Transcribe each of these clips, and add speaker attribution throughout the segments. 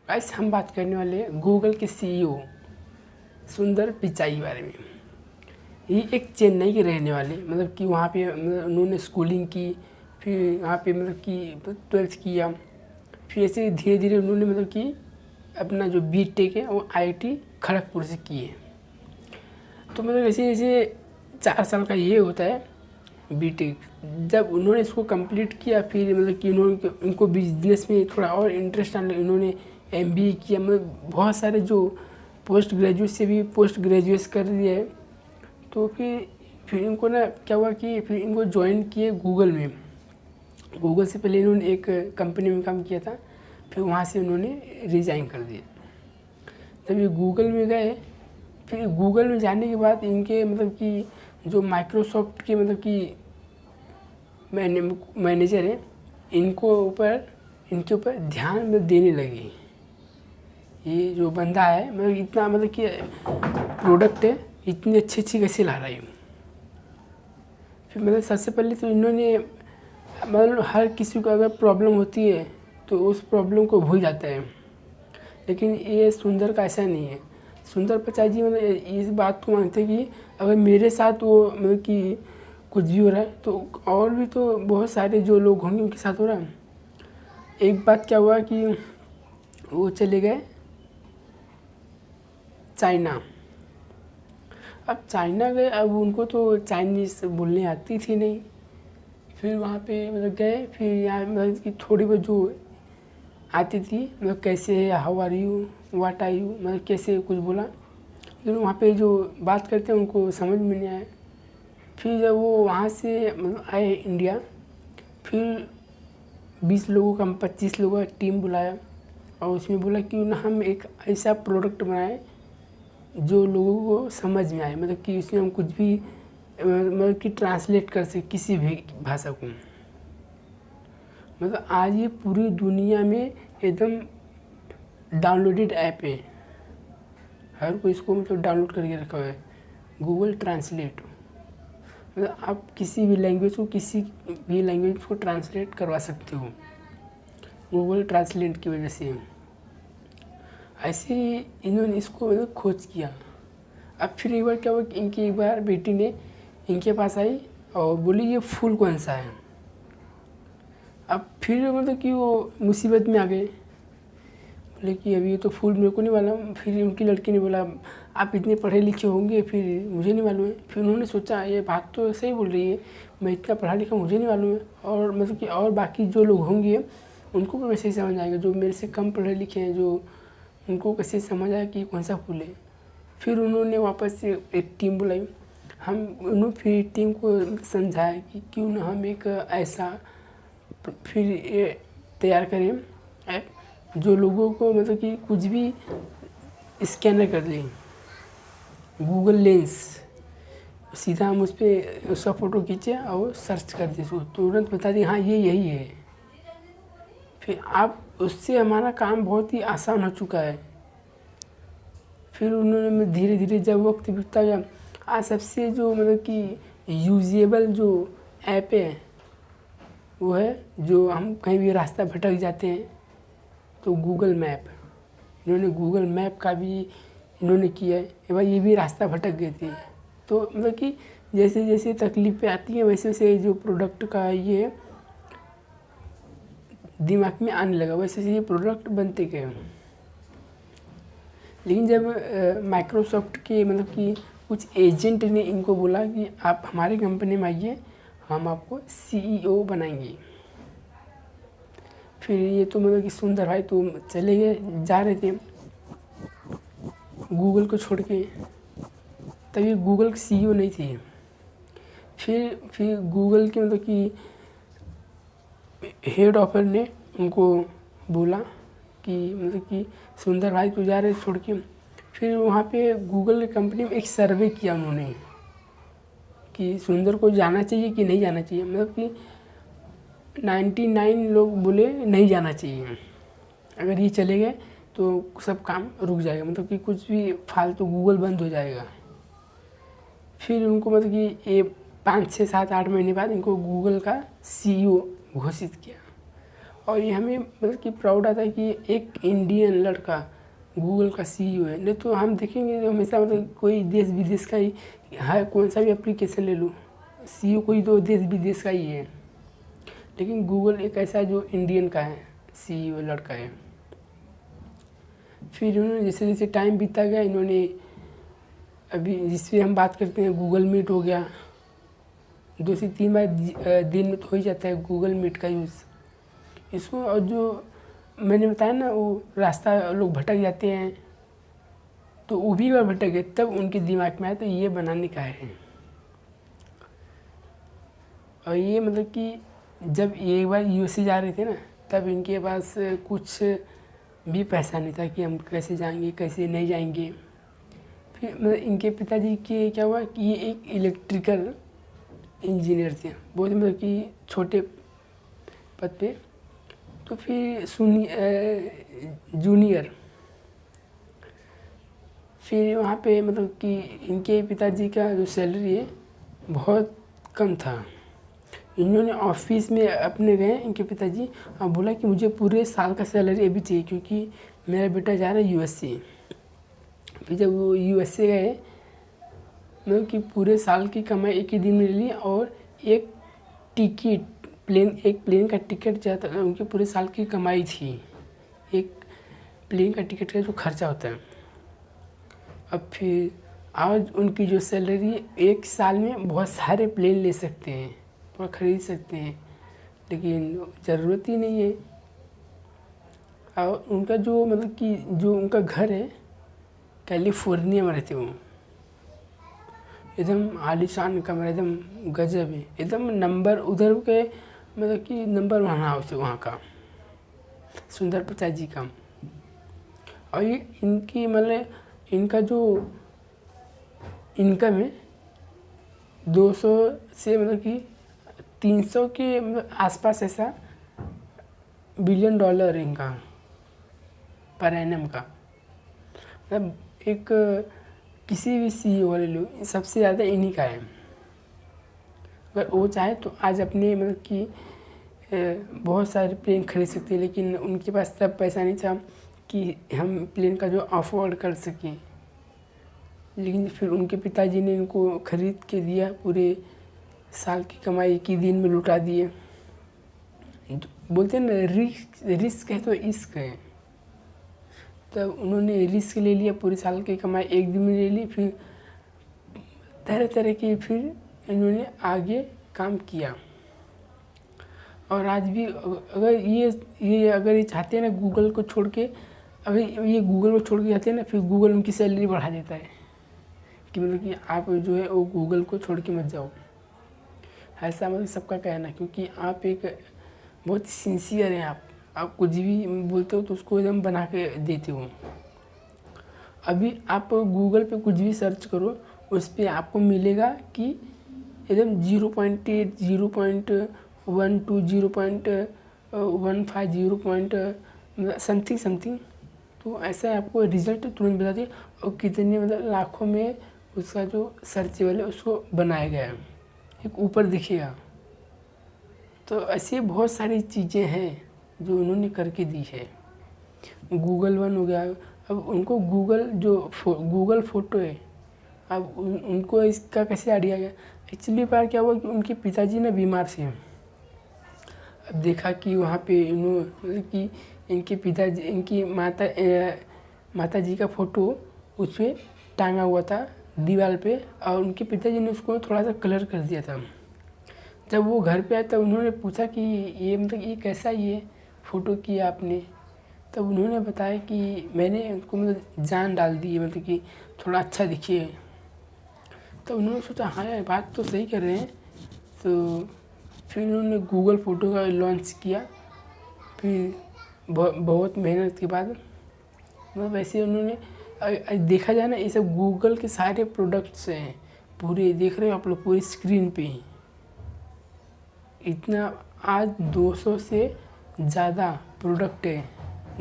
Speaker 1: आज हम बात करने वाले हैं गूगल के सीईओ सुंदर पिचाई के बारे में। ये एक चेन्नई के रहने वाले, मतलब कि वहाँ पे उन्होंने स्कूलिंग की, फिर वहाँ पे मतलब कि 12th किया, फिर ऐसे धीरे धीरे उन्होंने मतलब कि अपना जो बीटेक है वो आईआईटी खड़गपुर से किए। तो मतलब ऐसे ऐसे 4 साल का ये होता है बीटेक। जब उन्होंने इसको कंप्लीट किया, फिर मतलब कि उनको बिजनेस में थोड़ा और इंटरेस्ट आने लगा, उन्होंने एमबीए किया, मतलब बहुत सारे जो पोस्ट ग्रेजुएट से भी पोस्ट ग्रेजुएट कर दिया है। तो फिर इनको ना क्या हुआ कि फिर इनको ज्वाइन किए गूगल में। गूगल से पहले इन्होंने एक कंपनी में काम किया था, फिर वहाँ से उन्होंने रिज़ाइन कर दिया। जब ये गूगल में गए, फिर गूगल में जाने के बाद इनके मतलब कि जो माइक्रोसॉफ्ट के मतलब कि मैनेजर है, इनके ऊपर ध्यान में देने लगे। ये जो बंदा है मतलब इतना मतलब कि प्रोडक्ट है इतनी अच्छी कैसे ला रहा है। फिर मतलब सबसे पहले तो इन्होंने मतलब हर किसी को अगर प्रॉब्लम होती है तो उस प्रॉब्लम को भूल जाता है, लेकिन ये सुंदर का ऐसा नहीं है। सुंदर पिचाई जी मतलब इस बात को मानते हैं कि अगर मेरे साथ वो मतलब कि कुछ भी हो रहा है तो और भी तो बहुत सारे जो लोग होंगे उनके साथ हो रहा है। एक बात क्या हुआ कि वो चले गए चाइना। अब चाइना गए, अब उनको तो चाइनीज़ बोलने आती थी नहीं। फिर वहाँ पे मतलब गए, फिर यहाँ मतलब कि थोड़ी बहुत जो आती थी मतलब कैसे है, how are you, what are you, मतलब कैसे कुछ बोला, लेकिन वहाँ पे जो बात करते हैं उनको समझ में नहीं आया। फिर जब वो वहाँ से मतलब आए इंडिया, फिर 20 लोगों का 25 लोगों का टीम बुलाया और उसमें बोला कि ना हम एक ऐसा प्रोडक्ट बनाए जो लोगों को समझ में आए, मतलब कि उसमें हम कुछ भी मतलब कि ट्रांसलेट कर सके किसी भी भाषा को। मतलब आज ये पूरी दुनिया में एकदम डाउनलोडेड ऐप है, हर कोई इसको मतलब डाउनलोड करके रखा हुआ है, गूगल ट्रांसलेट। मतलब आप किसी भी लैंग्वेज को किसी भी लैंग्वेज को ट्रांसलेट करवा सकते हो गूगल ट्रांसलेट की वजह से। ऐसे ही इन्होंने इसको मतलब खोज किया। अब फिर एक बार क्या हुआ कि इनकी एक बार बेटी ने इनके पास आई और बोली ये फूल कौन सा है। अब फिर मतलब कि वो मुसीबत में आ गए, बोले कि अभी ये तो फूल मेरे को नहीं मालूम। फिर उनकी लड़की ने बोला आप इतने पढ़े लिखे होंगे, फिर मुझे नहीं मालूम है। फिर उन्होंने सोचा ये बात तो सही बोल रही है, मैं इतना पढ़ा लिखा मुझे नहीं मालूम है, और मतलब कि और बाकी जो लोग होंगे उनको भी वैसे ही समझ आएगा, जो मेरे से कम पढ़े लिखे हैं जो उनको कैसे समझ आया कि कौन सा फूल है। फिर उन्होंने वापस से एक टीम बुलाई, उन्होंने फिर टीम को समझाया कि क्यों ना हम एक ऐसा फिर ये तैयार करें ऐप जो लोगों को मतलब कि कुछ भी स्कैनर कर लें, गूगल लेंस, सीधा हम उस पर उसका फ़ोटो खींचे और सर्च कर दें, उसको तुरंत बता दें हाँ ये यही है। फिर आप उससे हमारा काम बहुत ही आसान हो चुका है। फिर उन्होंने धीरे धीरे जब वक्त बीतता गया, आज सबसे जो मतलब कि यूजेबल जो ऐप है वो है, जो हम कहीं भी रास्ता भटक जाते हैं तो गूगल मैप। इन्होंने गूगल मैप का भी इन्होंने किया है कि भाई ये भी रास्ता भटक गए थे, तो मतलब कि जैसे जैसे तकलीफ़ें आती हैं वैसे वैसे जो प्रोडक्ट का ये दिमाग में आने लगा, वैसे वैसे ये प्रोडक्ट बनते गए। लेकिन जब माइक्रोसॉफ्ट के मतलब कि कुछ एजेंट ने इनको बोला कि आप हमारे कंपनी में आइए, हम आपको सीईओ बनाएंगे। फिर ये तो मतलब कि सुंदर भाई तो चले गए, जा रहे थे गूगल को छोड़ के, तब ये गूगल की सीईओ नहीं थी। फिर गूगल के मतलब कि हेड ऑफर ने उनको बोला कि मतलब कि सुंदर भाई तू जा रहे छोड़ के। फिर वहाँ पे गूगल कंपनी में एक सर्वे किया उन्होंने कि सुंदर को जाना चाहिए कि नहीं जाना चाहिए, मतलब कि 99 लोग बोले नहीं जाना चाहिए, अगर ये चले गए तो सब काम रुक जाएगा, मतलब कि कुछ भी फालतू गूगल बंद हो जाएगा। फिर उनको मतलब कि ये 5 6 7 8 महीने बाद इनको गूगल का सीईओ घोषित किया और ये हमें मतलब कि प्राउड आता है कि एक इंडियन लड़का गूगल का सीईओ है। नहीं तो हम देखेंगे तो हमेशा मतलब कोई देश विदेश का ही है, कौन सा भी एप्लीकेशन ले लो सीईओ कोई तो देश विदेश का ही है, लेकिन गूगल एक ऐसा जो इंडियन का है सीईओ लड़का है। फिर इन्होंने जैसे जैसे टाइम बीता गया, इन्होंने अभी जिस पे हम बात करते हैं गूगल मीट हो गया, 2 से 3 बार दिन में तो हो ही जाता है गूगल मीट का यूज़ इसको। और जो मैंने बताया ना वो रास्ता लोग भटक जाते हैं, तो वो भी बार भटक गए, तब उनके दिमाग में आया तो ये बनाने का है। और ये मतलब कि जब एक बार यूएसए जा रहे थे ना, तब इनके पास कुछ भी पैसा नहीं था कि हम कैसे जाएंगे कैसे नहीं जाएंगे। फिर मतलब इनके पिताजी के क्या हुआ कि ये एक इलेक्ट्रिकल इंजीनियर थे, बहुत मतलब कि छोटे पद पे। तो फिर जूनियर, फिर वहाँ पे मतलब कि इनके पिताजी का जो सैलरी है बहुत कम था। इन्होंने ऑफिस में अपने गए इनके पिताजी और बोला कि मुझे पूरे साल का सैलरी अभी चाहिए क्योंकि मेरा बेटा जा रहा है यूएसए। फिर जब वो यूएसए गए, मतलब कि पूरे साल की कमाई एक ही दिन में ले ली, और एक प्लेन का टिकट जाता, उनके पूरे साल की कमाई थी एक प्लेन का टिकट का जो खर्चा होता है। अब फिर आज उनकी जो सैलरी एक साल में बहुत सारे प्लेन ले सकते हैं, पूरा खरीद सकते हैं, लेकिन ज़रूरत ही नहीं है। और उनका जो मतलब कि जो उनका घर है कैलिफोर्निया में रहते वो, एकदम आलीशान कमरा, एकदम गजब है, एकदम नंबर उधर के मतलब कि नंबर 1 हाउस है वहाँ का, सुंदर प्रसाद जी का। और ये इनकी मतलब इनका जो इनकम है 200 से मतलब कि 300 के मतलब आसपास ऐसा $बिलियन इनका पर एनम का। मतलब एक किसी भी सीईओ वाले लोग सबसे ज़्यादा इन्हीं का है। अगर वो चाहे तो आज अपने मतलब कि बहुत सारे प्लेन खरीद सकते हैं, लेकिन उनके पास तब पैसा नहीं था कि हम प्लेन का जो अफोर्ड कर सकें। लेकिन फिर उनके पिताजी ने इनको खरीद के दिया, पूरे साल की कमाई एक ही दिन में लुटा दिए। बोलते हैं ना रिस्क है तो इश्क है। तब उन्होंने रिस्क ले लिया, पूरे साल की कमाई एक दिन में ले ली। फिर तरह तरह के फिर इन्होंने आगे काम किया। और आज भी अगर ये चाहते हैं ना गूगल को छोड़ के, अगर ये गूगल को छोड़ के जाते हैं ना, फिर गूगल उनकी सैलरी बढ़ा देता है कि मतलब कि आप जो है वो गूगल को छोड़ के मत जाओ। ऐसा मतलब सबका कहना है, क्योंकि आप एक बहुत सिंसियर हैं। आप कुछ भी बोलते हो तो उसको एकदम बना के देते हो। अभी आप गूगल पे कुछ भी सर्च करो, उस पर आपको मिलेगा कि एकदम 0.8 0.12 0.15 0. समथिंग, तो ऐसा आपको रिज़ल्ट तुरंत बता दिए। और कितने मतलब लाखों में उसका जो सर्चेबल है उसको बनाया गया है, एक ऊपर दिखेगा। तो ऐसी बहुत सारी चीज़ें हैं जो उन्होंने करके दी है। गूगल वन हो गया, अब उनको गूगल फ़ोटो है, अब उनको इसका कैसे आइडिया गया। एक्चुअली बार क्या हुआ कि उनके पिताजी ना बीमार थे। अब देखा कि वहाँ पे मतलब कि इनके पिताजी इनकी माता जी का फ़ोटो उस पर टांगा हुआ था दीवार पे, और उनके पिताजी ने उसको थोड़ा सा कलर कर दिया था। जब वो घर पे आए तब उन्होंने पूछा कि ये मतलब ये कैसा ये फ़ोटो किया आपने। तब उन्होंने बताया कि मैंने उनको मतलब जान डाल दी है, मतलब कि थोड़ा अच्छा दिखे। तो उन्होंने सोचा हाँ यार बात तो सही कर रहे हैं। तो फिर उन्होंने गूगल फ़ोटो का लॉन्च किया। फिर बहुत मेहनत के बाद मतलब वैसे उन्होंने देखा जाए ना, ये सब गूगल के सारे प्रोडक्ट्स हैं, पूरे देख रहे हो आप लोग पूरी स्क्रीन पे ही। इतना आज 200 से ज़्यादा प्रोडक्ट है,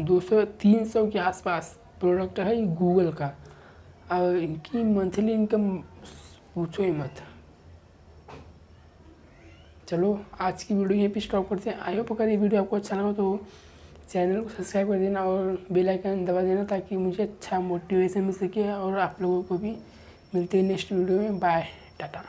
Speaker 1: 200-300 के आसपास प्रोडक्ट है गूगल का। और इनकी मंथली इनकम पूछो ही मत। चलो आज की वीडियो यहीं पे स्टॉप करते हैं। आई होप अगर ये वीडियो आपको अच्छा लगा तो चैनल को सब्सक्राइब कर देना और बेल आइकन दबा देना, ताकि मुझे अच्छा मोटिवेशन मिल सके और आप लोगों को भी। मिलते हैं नेक्स्ट वीडियो में। बाय, टाटा।